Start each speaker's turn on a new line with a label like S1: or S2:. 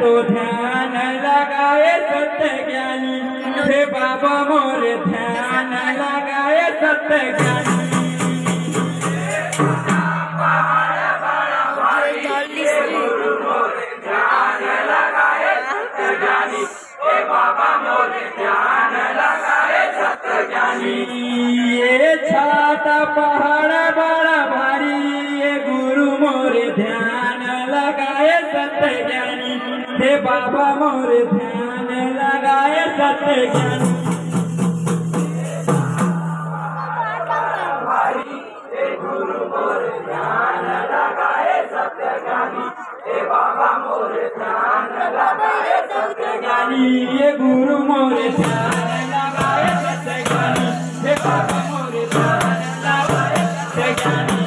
S1: तो ध्यान लगाए सत्य ज्ञानी हे बाबा मोरे ध्यान लगाए सत्य ज्ञानी ये छाता पहाड़ बड़ा भारी ये गुरु मोरे ध्यान लगाए सत्य ज्ञानी हे बाबा मोरे ध्यान लगाए सत्य ज्ञानी ये गुरु मोरे ध्यान लगाए सत्य ज्ञानी हे बाबा मोरे ध्यान लगाए सत्य ज्ञानी